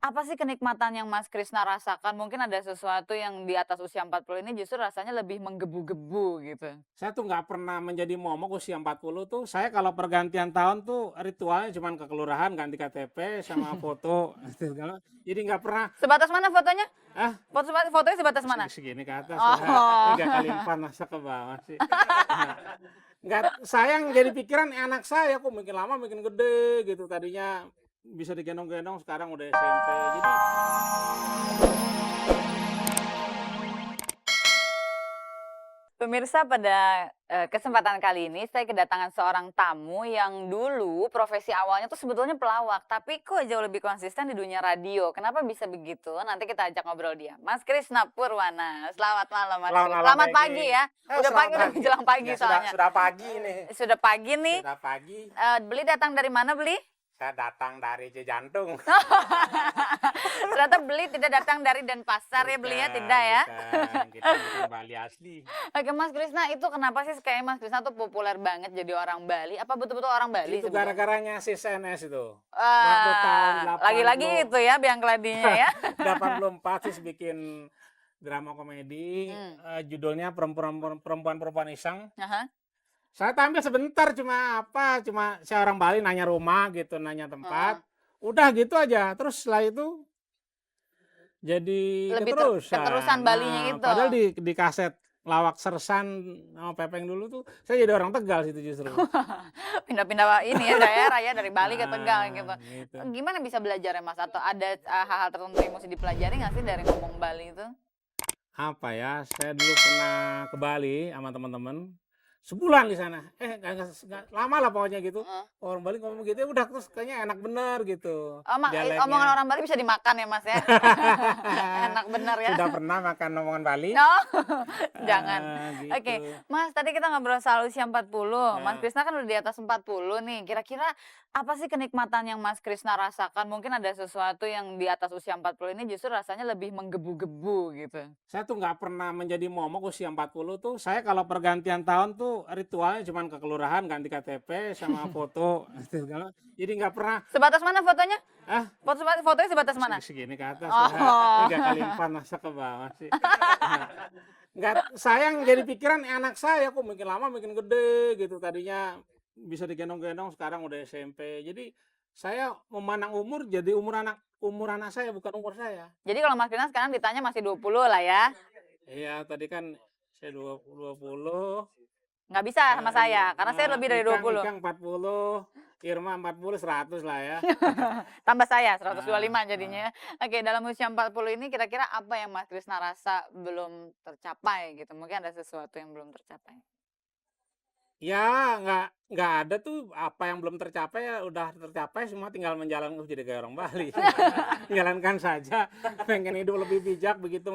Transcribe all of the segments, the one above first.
Apa sih kenikmatan yang Mas Krisna rasakan? Mungkin ada sesuatu yang di atas usia 40 ini justru rasanya lebih menggebu-gebu gitu? Saya tuh nggak pernah menjadi momok usia 40 tuh, saya kalau pergantian tahun tuh ritualnya cuman ke kelurahan ganti KTP sama foto, gitu. Jadi nggak pernah, Sebatas mana fotonya? ah Fotonya sebatas mana? segini ke atas lah, Oh. 3 kali 4 masa ke bawah sih. Nggak, sayang jadi pikiran anak saya kok makin lama makin gede gitu, tadinya bisa digendong-gendong sekarang udah SMP. Jadi Pemirsa, pada kesempatan kali ini saya kedatangan seorang tamu yang dulu profesi awalnya tuh sebetulnya pelawak, tapi kok jauh lebih konsisten di dunia radio. Kenapa bisa begitu? Nanti kita ajak ngobrol dia. Mas Krisna Purwana. Selamat malam Mas selamat Kris. malam Selamat pagi Maggie. ya. Udah Selamat pagi, udah pagi. menjelang pagi Ya soalnya. sudah pagi nih. Sudah pagi nih. Sudah pagi. Beli datang dari mana beli? Saya datang dari Cijantung. Ternyata beli tidak datang dari Denpasar ya, belinya tidak ya. Bukan, kita bukan Bali asli. Oke Mas Krisna, itu kenapa sih kayak Mas Krisna tuh populer banget jadi orang Bali? Apa betul-betul orang Bali Itu sebetulnya? gara-garanya si CNS itu. Waktu tahun Wah, lagi-lagi itu ya biang keladinya ya. 84 sih bikin drama komedi, judulnya Perempuan-Perempuan Iseng. Aha, Saya tampil sebentar, cuma saya orang Bali nanya rumah gitu, nanya tempat. Udah gitu aja. Terus setelah itu jadi lebih keterusan. keterusan Balinya itu. Padahal di kaset Lawak Sersan sama Pepeng dulu tuh saya jadi orang Tegal situ justru. Pindah-pindah ini ya daerah ya, dari Bali ke Tegal Nah, gitu. gitu. Gimana bisa belajarnya Mas? Atau ada hal-hal tertentu yang mesti dipelajari nggak sih dari ngomong Bali itu? Apa ya? Saya dulu pernah ke Bali sama teman-teman. Sebulan di sana. Nggak lama lah pokoknya gitu. Heeh. Orang Bali ngomong gitu, ya udah terus kayaknya enak bener gitu. Oh, Dialeknya. omongan orang Bali bisa dimakan ya Mas ya? Enak bener ya. Sudah pernah makan omongan Bali? Oh, jangan. Gitu. Oke, Mas, tadi kita ngobrol soal usia 40. Mas Nah. Krisna kan udah di atas 40 nih. Kira-kira apa sih kenikmatan yang Mas Krisna rasakan? Mungkin ada sesuatu yang di atas usia 40 ini justru rasanya lebih menggebu-gebu gitu. Saya tuh nggak pernah menjadi momok usia 40 tuh, saya kalau pergantian tahun tuh ritualnya cuman ke kelurahan ganti KTP sama foto, gitu. Jadi nggak pernah, Sebatas mana fotonya? ah Fotonya sebatas mana? segini ke atas Oh. lah, 3 kali 4 masa ke bawah sih. Nggak, sayang jadi pikiran anak saya kok makin lama makin gede gitu, tadinya bisa digendong-gendong sekarang udah SMP. Jadi saya memandang umur jadi umur anak saya bukan umur saya. Jadi kalau Mas Krisna sekarang ditanya masih 20 lah ya. Iya, tadi kan saya 20, Nggak bisa sama saya, karena saya lebih dari 20. Ikang 40, Irma 40, 100 lah ya. Tambah saya 125 Ah, jadinya. Oke, dalam usia 40 ini kira-kira apa yang Mas Krisna rasa belum tercapai gitu? Mungkin ada sesuatu yang belum tercapai. Ya, nggak ada tuh apa yang belum tercapai ya udah tercapai semua, tinggal menjalankan jadi kayak orang Bali. Jalankan saja, pengen hidup lebih bijak begitu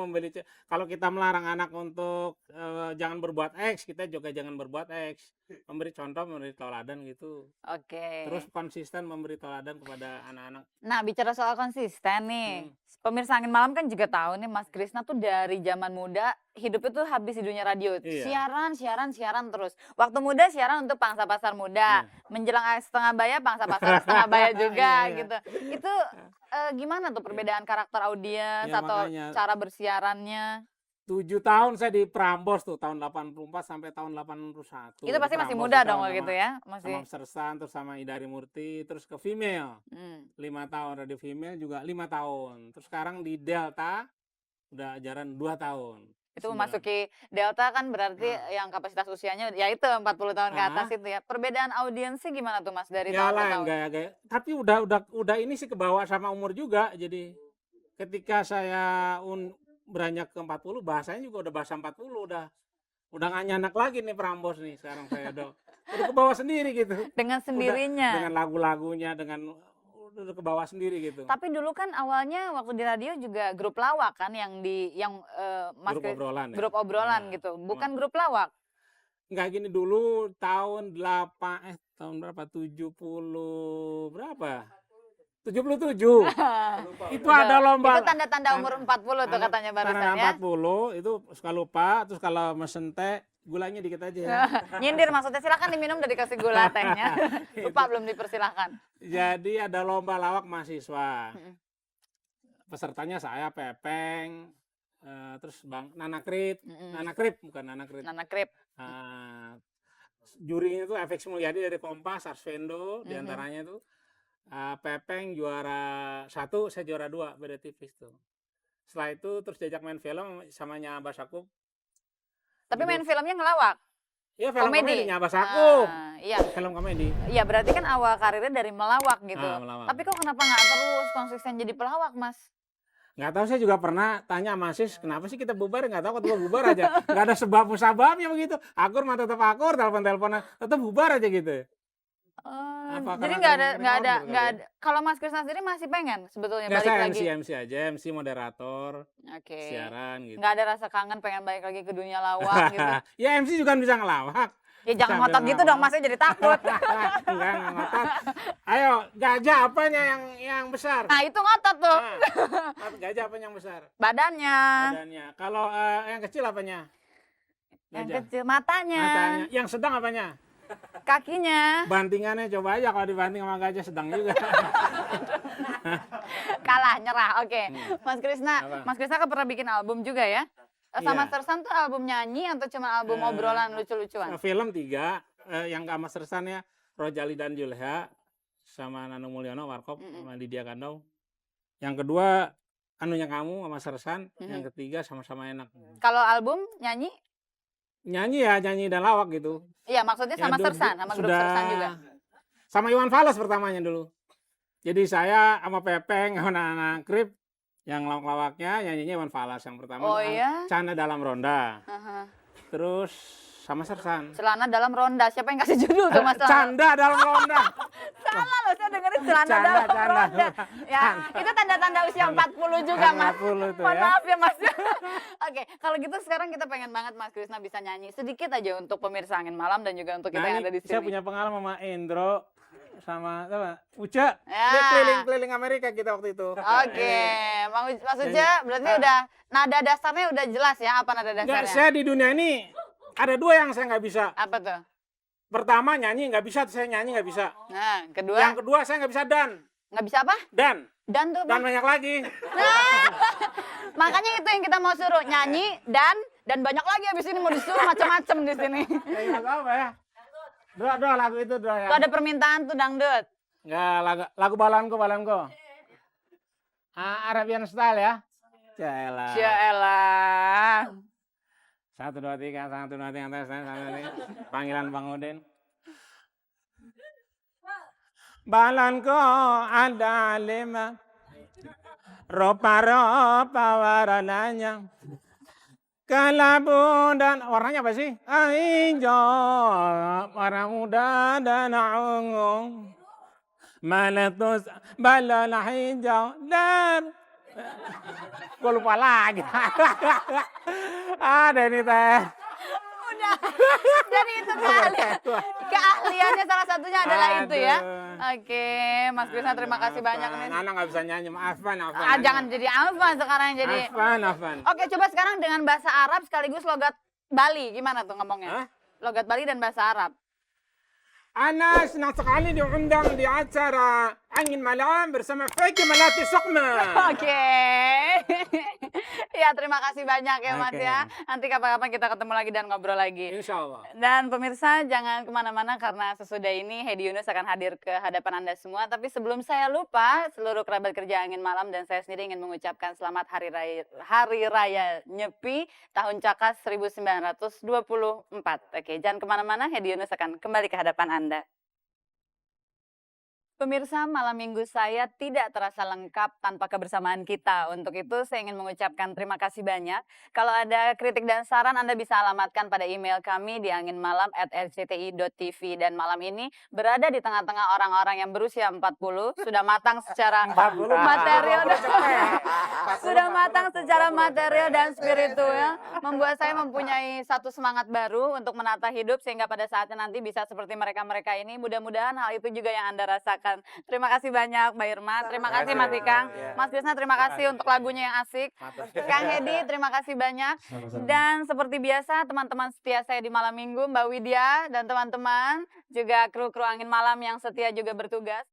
kalau kita melarang anak untuk jangan berbuat X, kita juga jangan berbuat X. Memberi contoh, memberi teladan gitu. Oke. Terus konsisten memberi teladan kepada anak-anak. Nah, bicara soal konsisten nih, Hmm. pemirsa Angin Malam kan juga tahu nih Mas Krisna tuh dari zaman muda hidupnya tuh habis di dunia radio. Iya. Siaran terus. Waktu muda siaran untuk Pangsa Pasar Muda, Iya. menjelang setengah baya Pangsa Pasar setengah baya juga Iya, iya. gitu. Itu gimana tuh perbedaan karakter audiens Ya, atau makanya cara bersiarannya? 7 tahun saya di Prambors tuh, tahun 84 sampai tahun 81. Itu Di pasti masih Prambors muda itu dong sama gitu ya, sama masih. Sersan, terus sama Idari Murti, terus ke Female. Hmm. 5 tahun radio Female juga 5 tahun. Terus sekarang di Delta udah ajaran 2 tahun. Itu 9. memasuki Delta kan berarti yang kapasitas usianya ya itu 40 tahun ke atas itu ya. Perbedaan audiensnya gimana tuh Mas dari Ya tahun ke lain tahun? gaya-gaya. Tapi udah ini sih kebawa sama umur juga. Jadi ketika saya beranjak ke 40, bahasanya juga udah bahasa 40, udah nggak nyanak lagi nih Prambors nih sekarang saya udah kebawa sendiri gitu. Dengan Udah sendirinya. dengan lagu-lagunya, udah ke bawah sendiri gitu. Tapi dulu kan awalnya waktu di radio juga grup lawak kan yang Mas Grup obrolan ya? grup obrolan Nah, gitu, bukan grup lawak. nggak gini dulu tahun tahun berapa? 70 berapa? 77. Itu ada lomba. Itu tanda-tanda umur 40 tuh katanya barusan Tanda ya. 40 itu suka lupa, terus kalau mesen teh gulanya dikit aja ya. Nyindir maksudnya, silakan diminum udah dikasih gula tehnya. Lupa belum dipersilahkan. Jadi ada lomba lawak mahasiswa. pesertanya saya, Pepeng, terus Bang Nana Krip, Mm-mm. bukan Nana Krip. Nana Krip. Eee, jurinya itu FX Mulyadi dari Kompas, Arsvendo Mhm. diantaranya itu. Pepeng juara 1, saya juara 2, beda tipis tuh. Setelah itu terus diajak main film samanya Abah Sakub. Tapi Judul main filmnya ngelawak, iya film komedi. komedinya Abah Sakub. Iya. Film komedi. Iya, berarti kan awal karirnya dari melawak gitu. Melawak. Tapi kok kenapa nggak terus konsisten jadi pelawak, Mas? Nggak tahu, saya juga pernah tanya sama Sis, kenapa sih kita bubar? Nggak tahu, ketua bubar aja. Nggak ada sebab-musababnya begitu. Akur mah tetap akur, telepon-teleponan tetap bubar aja gitu. Apa Jadi karena nggak ada. order kali ya? Kalau Mas Krisna sendiri masih pengen sebetulnya Nggak, balik saya lagi. MC aja, MC moderator, Oke. siaran gitu. Nggak ada rasa kangen pengen balik lagi ke dunia lawak gitu. Ya MC juga bisa ngelawak. Ya jangan Sambil ngotot gitu ngelawak. dong, Masnya jadi takut. Enggak ngotot. Ayo, gajah apanya yang besar? Nah, itu ngotot tuh. Gajah apanya yang besar? Badannya, Badannya. Kalau yang kecil apanya? yang Gajah. kecil matanya, Matanya. Yang sedang apanya? kakinya. Bantingannya coba aja, kalau dibanting sama gajah sedang juga. Kalah, nyerah. Oke. Mas Krisna, Apa? Mas Krisna kan pernah bikin album juga ya? Sama Iya. Sersan tuh album nyanyi atau cuma album obrolan lucu-lucuan? Film 3, yang ke Mas Sersannya Rojali dan Julha sama Nano Mulyono Warkop sama Lydia Kandau. Yang kedua anunya kamu sama Sersan, yang ketiga sama-sama enak. Kalau album nyanyi? Nyanyi ya, nyanyi dan lawak gitu. Iya, maksudnya Ya, sama Sersan, sama grup sudah Sersan juga. sama Iwan Fals pertamanya dulu. Jadi saya sama Pepeng sama Nana Krip yang lawak-lawaknya, nyanyinya Iwan Fals yang pertama. Oh iya? Cana dalam ronda. Aha. Terus sama Sersan. Celana dalam ronda. Siapa yang kasih judul tuh, Mas? Canda dalam ronda. Salah loh, saya dengerin celana Canda, dalam canda. ronda. Ya, itu tanda-tanda usia 40 juga, Mas. 40 tuh Mohon ya. maaf ya, Mas. Oke, kalau gitu sekarang kita pengen banget Mas Krisna bisa nyanyi sedikit aja untuk pemirsa Angin Malam dan juga untuk kita Nah, yang ada ini di sini. saya punya pengalaman sama Indro sama apa? Uca. Ya. Dia keliling-keliling Amerika kita waktu itu. Oke, Mas Uja berarti udah nada dasarnya udah jelas ya, apa nada Enggak, dasarnya? saya di dunia ini ada 2 yang saya nggak bisa. Apa tuh? Pertama nyanyi nggak bisa, saya nyanyi nggak bisa. Nah, kedua Yang kedua saya nggak bisa dan. nggak bisa apa? Dan Dan tuh apa? banyak lagi. Makanya itu yang kita mau suruh nyanyi dan banyak lagi abis ini mau disuruh macam-macam di sini. Ya, ingat apa ya? Doa lagu itu doa ya. Tuh ada permintaan tuh dangdut. Enggak, lagu balanko. Arabian style ya. Jaelah. Yaelah. 1 2 3, 1 2 3, tes. Panggilan Bang Udin. Balanko ada 5. Ropa warnanya. Kelabu dan warnanya apa sih? Hijau, warna muda dan ungu. Meletus balon hijau dan gue lupa lagi. Ada ini teh. Udah. Jadi itu keahliannya salah satunya adalah itu ya. Oke, Mas Krisna terima kasih banyak nih. Nana nggak bisa nyanyi, maafan. Jangan jadi Alfa sekarang jadi. Afan. Oke, coba sekarang dengan bahasa Arab sekaligus logat Bali. Gimana tuh ngomongnya? Hah? Logat Bali dan bahasa Arab. Ana senang sekali diundang di acara Angin Malam bersama Feki Melati Sukma. Oke. Ya, terima kasih banyak ya Mas Oke. ya. Nanti kapan-kapan kita ketemu lagi dan ngobrol lagi. Insya Allah. Dan pemirsa jangan kemana-mana karena sesudah ini Hedi Yunus akan hadir ke hadapan Anda semua. Tapi sebelum saya lupa, seluruh kerabat kerja Angin Malam dan saya sendiri ingin mengucapkan selamat Hari Raya Nyepi tahun Cakas 1924. Oke, jangan kemana-mana, Hedi Yunus akan kembali ke hadapan Anda. Pemirsa, malam minggu saya tidak terasa lengkap tanpa kebersamaan kita. Untuk itu saya ingin mengucapkan terima kasih banyak. Kalau ada kritik dan saran Anda bisa alamatkan pada email kami di anginmalam@rcti.tv. Dan malam ini berada di tengah-tengah orang-orang yang berusia 40, sudah matang secara 40, material dan sudah 40, matang secara material dan spiritual, membuat saya mempunyai satu semangat baru untuk menata hidup sehingga pada saatnya nanti bisa seperti mereka-mereka ini. Mudah-mudahan hal itu juga yang Anda rasakan. Terima kasih banyak Mbak Irma, terima kasih Mas Ikang, Mas Krisna terima kasih untuk lagunya yang asik, Kang Hedi terima kasih banyak. Dan seperti biasa teman-teman setia saya di malam minggu, Mbak Widya dan teman-teman juga kru-kru Angin Malam yang setia juga bertugas.